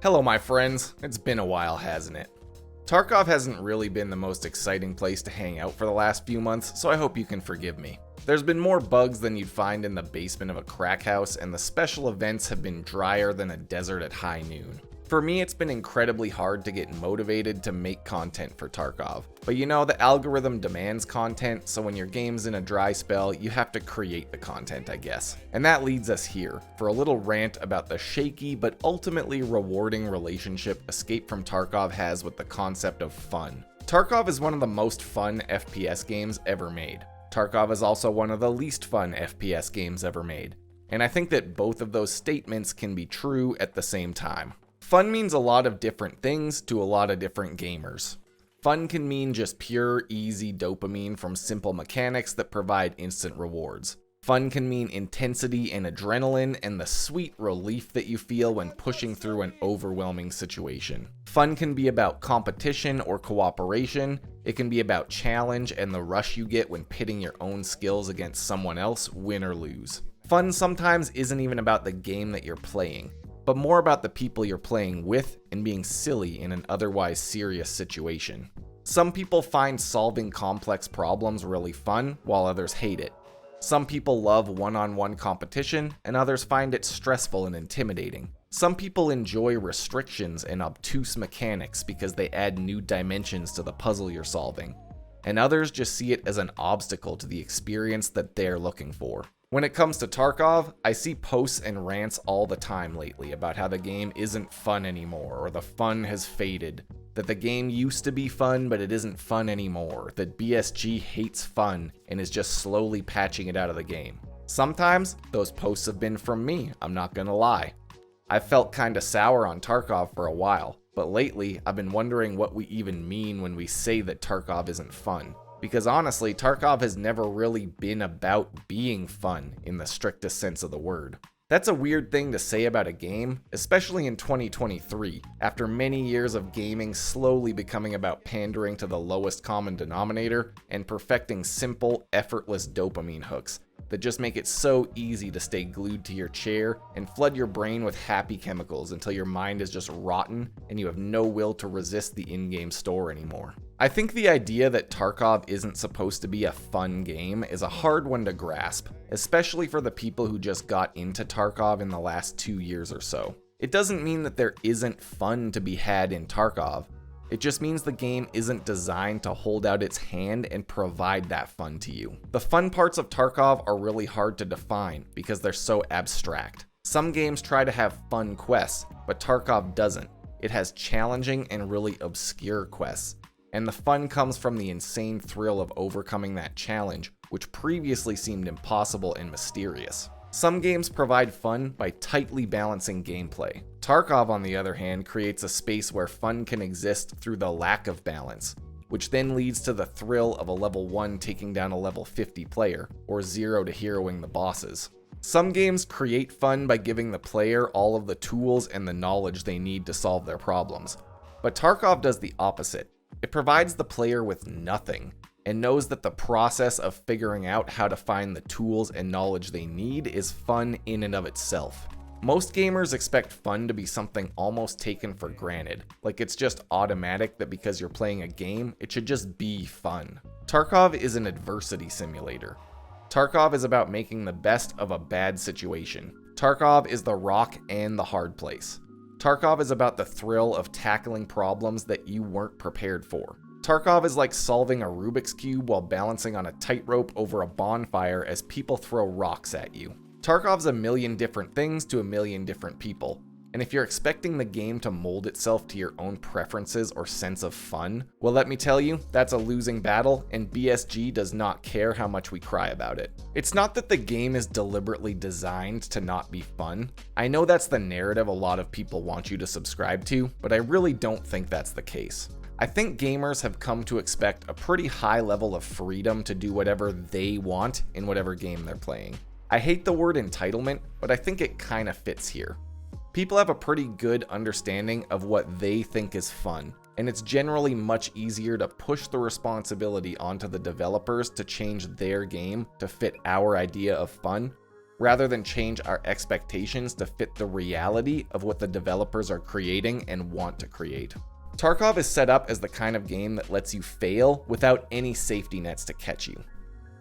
Hello my friends, it's been a while, hasn't it? Tarkov hasn't really been the most exciting place to hang out for the last few months, so I hope you can forgive me. There's been more bugs than you'd find in the basement of a crack house, and the special events have been drier than a desert at high noon. For me, it's been incredibly hard to get motivated to make content for Tarkov. But you know, the algorithm demands content, so when your game's in a dry spell, you have to create the content, I guess. And that leads us here, for a little rant about the shaky but ultimately rewarding relationship Escape From Tarkov has with the concept of fun. Tarkov is one of the most fun FPS games ever made. Tarkov is also one of the least fun FPS games ever made. And I think that both of those statements can be true at the same time. Fun means a lot of different things to a lot of different gamers. Fun can mean just pure, easy dopamine from simple mechanics that provide instant rewards. Fun can mean intensity and adrenaline and the sweet relief that you feel when pushing through an overwhelming situation. Fun can be about competition or cooperation. It can be about challenge and the rush you get when pitting your own skills against someone else, win or lose. Fun sometimes isn't even about the game that you're playing, but more about the people you're playing with and being silly in an otherwise serious situation. Some people find solving complex problems really fun, while others hate it. Some people love one-on-one competition, and others find it stressful and intimidating. Some people enjoy restrictions and obtuse mechanics because they add new dimensions to the puzzle you're solving, and others just see it as an obstacle to the experience that they're looking for. When it comes to Tarkov, I see posts and rants all the time lately about how the game isn't fun anymore, or the fun has faded, that the game used to be fun but it isn't fun anymore, that BSG hates fun and is just slowly patching it out of the game. Sometimes, those posts have been from me, I'm not gonna lie. I've felt kinda sour on Tarkov for a while, but lately I've been wondering what we even mean when we say that Tarkov isn't fun. Because honestly, Tarkov has never really been about being fun in the strictest sense of the word. That's a weird thing to say about a game, especially in 2023, after many years of gaming slowly becoming about pandering to the lowest common denominator and perfecting simple, effortless dopamine hooks that just make it so easy to stay glued to your chair and flood your brain with happy chemicals until your mind is just rotten and you have no will to resist the in-game store anymore. I think the idea that Tarkov isn't supposed to be a fun game is a hard one to grasp, especially for the people who just got into Tarkov in the last 2 years or so. It doesn't mean that there isn't fun to be had in Tarkov. It just means the game isn't designed to hold out its hand and provide that fun to you. The fun parts of Tarkov are really hard to define because they're so abstract. Some games try to have fun quests, but Tarkov doesn't. It has challenging and really obscure quests. And the fun comes from the insane thrill of overcoming that challenge, which previously seemed impossible and mysterious. Some games provide fun by tightly balancing gameplay. Tarkov, on the other hand, creates a space where fun can exist through the lack of balance, which then leads to the thrill of a level 1 taking down a level 50 player, or 0 to heroing the bosses. Some games create fun by giving the player all of the tools and the knowledge they need to solve their problems, but Tarkov does the opposite. It provides the player with nothing, and knows that the process of figuring out how to find the tools and knowledge they need is fun in and of itself. Most gamers expect fun to be something almost taken for granted, like it's just automatic that because you're playing a game, it should just be fun. Tarkov is an adversity simulator. Tarkov is about making the best of a bad situation. Tarkov is the rock and the hard place. Tarkov is about the thrill of tackling problems that you weren't prepared for. Tarkov is like solving a Rubik's Cube while balancing on a tightrope over a bonfire as people throw rocks at you. Tarkov's a million different things to a million different people, and if you're expecting the game to mold itself to your own preferences or sense of fun, well, let me tell you, that's a losing battle, and BSG does not care how much we cry about it. It's not that the game is deliberately designed to not be fun. I know that's the narrative a lot of people want you to subscribe to, but I really don't think that's the case. I think gamers have come to expect a pretty high level of freedom to do whatever they want in whatever game they're playing. I hate the word entitlement, but I think it kinda fits here. People have a pretty good understanding of what they think is fun, and it's generally much easier to push the responsibility onto the developers to change their game to fit our idea of fun rather than change our expectations to fit the reality of what the developers are creating and want to create. Tarkov is set up as the kind of game that lets you fail without any safety nets to catch you.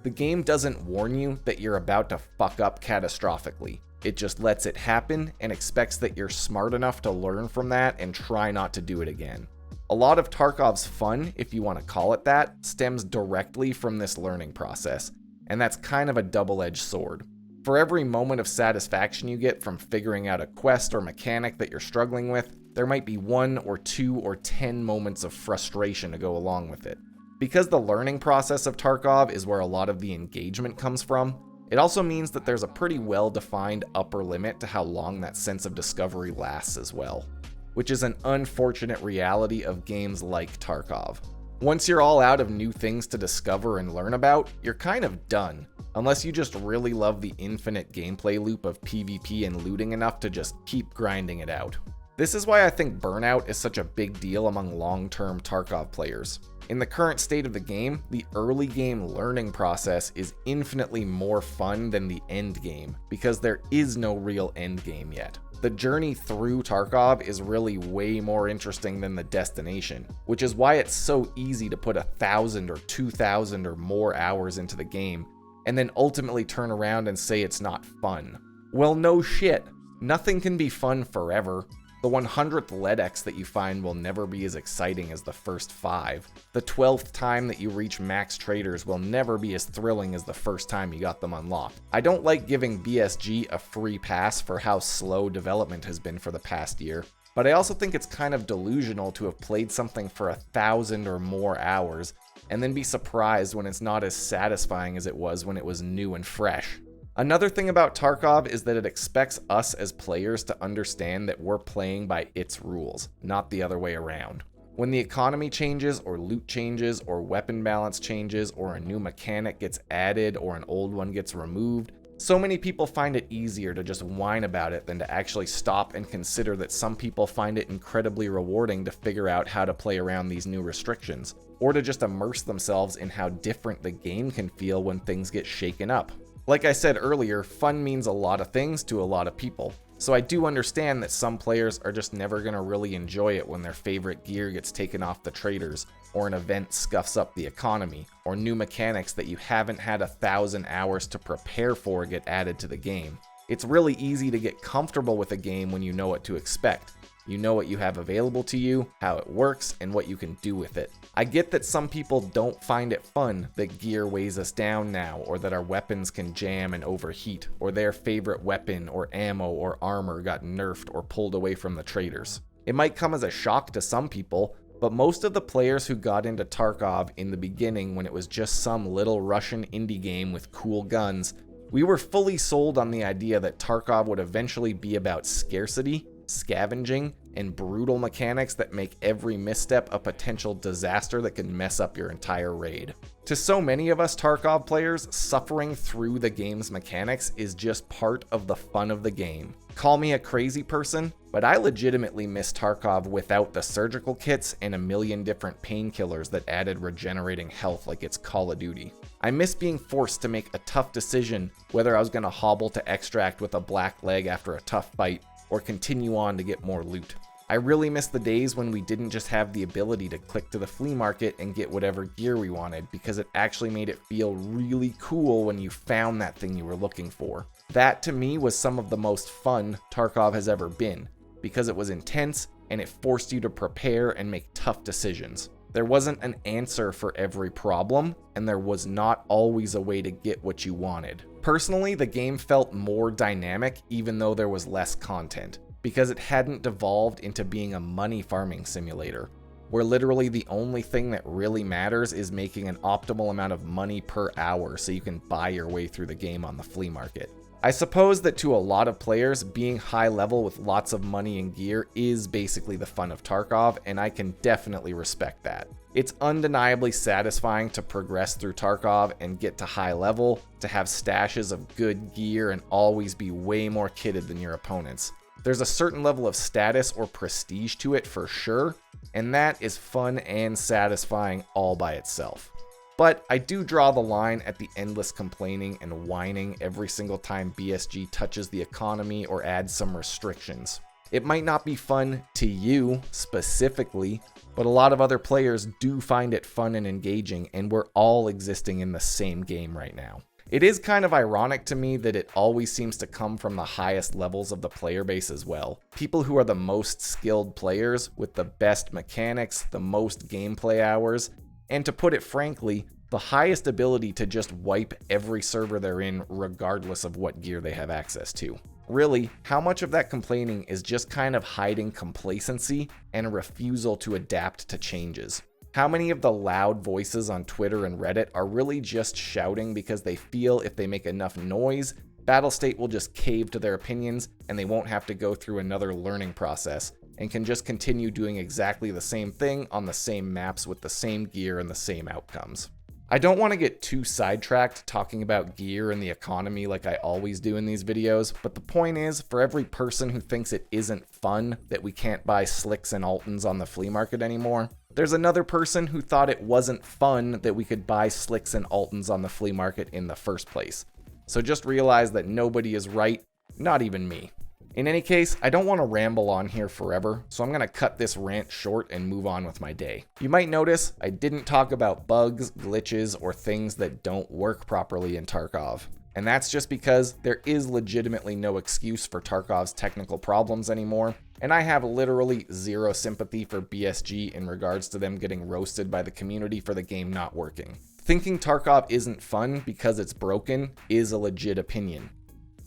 The game doesn't warn you that you're about to fuck up catastrophically. It just lets it happen and expects that you're smart enough to learn from that and try not to do it again. A lot of Tarkov's fun, if you want to call it that, stems directly from this learning process, and that's kind of a double-edged sword. For every moment of satisfaction you get from figuring out a quest or mechanic that you're struggling with, there might be 1 or 2 or 10 moments of frustration to go along with it. Because the learning process of Tarkov is where a lot of the engagement comes from, it also means that there's a pretty well-defined upper limit to how long that sense of discovery lasts as well, which is an unfortunate reality of games like Tarkov. Once you're all out of new things to discover and learn about, you're kind of done, unless you just really love the infinite gameplay loop of PvP and looting enough to just keep grinding it out. This is why I think burnout is such a big deal among long-term Tarkov players. In the current state of the game, the early game learning process is infinitely more fun than the end game, because there is no real end game yet. The journey through Tarkov is really way more interesting than the destination, which is why it's so easy to put 1,000 or 2,000 or more hours into the game, and then ultimately turn around and say it's not fun. Well, no shit. Nothing can be fun forever. The 100th LEDX that you find will never be as exciting as the first 5. The 12th time that you reach max traders will never be as thrilling as the first time you got them unlocked. I don't like giving BSG a free pass for how slow development has been for the past year, but I also think it's kind of delusional to have played something for 1,000 or more hours and then be surprised when it's not as satisfying as it was when it was new and fresh. Another thing about Tarkov is that it expects us as players to understand that we're playing by its rules, not the other way around. When the economy changes, or loot changes, or weapon balance changes, or a new mechanic gets added, or an old one gets removed, so many people find it easier to just whine about it than to actually stop and consider that some people find it incredibly rewarding to figure out how to play around these new restrictions, or to just immerse themselves in how different the game can feel when things get shaken up. Like I said earlier, fun means a lot of things to a lot of people, so I do understand that some players are just never going to really enjoy it when their favorite gear gets taken off the traders, or an event scuffs up the economy, or new mechanics that you haven't had 1,000 hours to prepare for get added to the game. It's really easy to get comfortable with a game when you know what to expect. You know what you have available to you, how it works, and what you can do with it. I get that some people don't find it fun that gear weighs us down now, or that our weapons can jam and overheat, or their favorite weapon or ammo or armor got nerfed or pulled away from the traders. It might come as a shock to some people, but most of the players who got into Tarkov in the beginning when it was just some little Russian indie game with cool guns, we were fully sold on the idea that Tarkov would eventually be about scarcity, scavenging, and brutal mechanics that make every misstep a potential disaster that can mess up your entire raid. To so many of us Tarkov players, suffering through the game's mechanics is just part of the fun of the game. Call me a crazy person, but I legitimately miss Tarkov without the surgical kits and a million different painkillers that added regenerating health like it's Call of Duty. I miss being forced to make a tough decision whether I was going to hobble to extract with a black leg after a tough fight, or continue on to get more loot. I really miss the days when we didn't just have the ability to click to the flea market and get whatever gear we wanted, because it actually made it feel really cool when you found that thing you were looking for. That to me was some of the most fun Tarkov has ever been, because it was intense and it forced you to prepare and make tough decisions. There wasn't an answer for every problem, and there was not always a way to get what you wanted. Personally, the game felt more dynamic even though there was less content, because it hadn't devolved into being a money farming simulator, where literally the only thing that really matters is making an optimal amount of money per hour so you can buy your way through the game on the flea market. I suppose that to a lot of players, being high level with lots of money and gear is basically the fun of Tarkov, and I can definitely respect that. It's undeniably satisfying to progress through Tarkov and get to high level, to have stashes of good gear and always be way more kitted than your opponents. There's a certain level of status or prestige to it for sure, and that is fun and satisfying all by itself. But I do draw the line at the endless complaining and whining every single time BSG touches the economy or adds some restrictions. It might not be fun to you specifically, but a lot of other players do find it fun and engaging, and we're all existing in the same game right now. It is kind of ironic to me that it always seems to come from the highest levels of the player base as well. People who are the most skilled players with the best mechanics, the most gameplay hours, and to put it frankly, the highest ability to just wipe every server they're in regardless of what gear they have access to. Really, how much of that complaining is just kind of hiding complacency and a refusal to adapt to changes? How many of the loud voices on Twitter and Reddit are really just shouting because they feel if they make enough noise, Battlestate will just cave to their opinions and they won't have to go through another learning process and can just continue doing exactly the same thing on the same maps with the same gear and the same outcomes? I don't want to get too sidetracked talking about gear and the economy like I always do in these videos, but the point is, for every person who thinks it isn't fun that we can't buy slicks and Altons on the flea market anymore, there's another person who thought it wasn't fun that we could buy slicks and Altons on the flea market in the first place. So just realize that nobody is right, not even me. In any case, I don't want to ramble on here forever, so I'm going to cut this rant short and move on with my day. You might notice I didn't talk about bugs, glitches, or things that don't work properly in Tarkov. And that's just because there is legitimately no excuse for Tarkov's technical problems anymore, and I have literally zero sympathy for BSG in regards to them getting roasted by the community for the game not working. Thinking Tarkov isn't fun because it's broken is a legit opinion.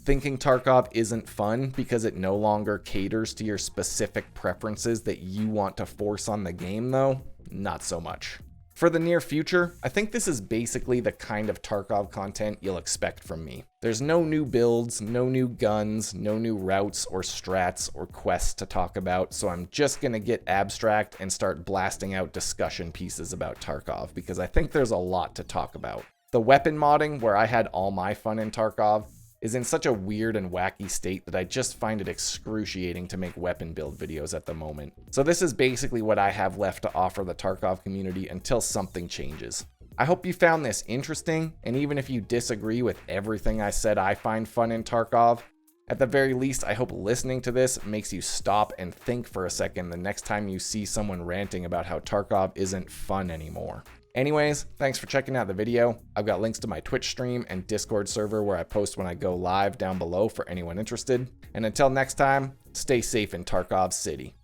Thinking Tarkov isn't fun because it no longer caters to your specific preferences that you want to force on the game, though, not so much. For the near future, I think this is basically the kind of Tarkov content you'll expect from me. There's no new builds, no new guns, no new routes or strats or quests to talk about, so I'm just gonna get abstract and start blasting out discussion pieces about Tarkov because I think there's a lot to talk about. The weapon modding, where I had all my fun in Tarkov, is in such a weird and wacky state that I just find it excruciating to make weapon build videos at the moment. So this is basically what I have left to offer the Tarkov community until something changes. I hope you found this interesting, and even if you disagree with everything I said I find fun in Tarkov, at the very least I hope listening to this makes you stop and think for a second the next time you see someone ranting about how Tarkov isn't fun anymore. Anyways, thanks for checking out the video. I've got links to my Twitch stream and Discord server where I post when I go live down below for anyone interested. And until next time, stay safe in Tarkov City.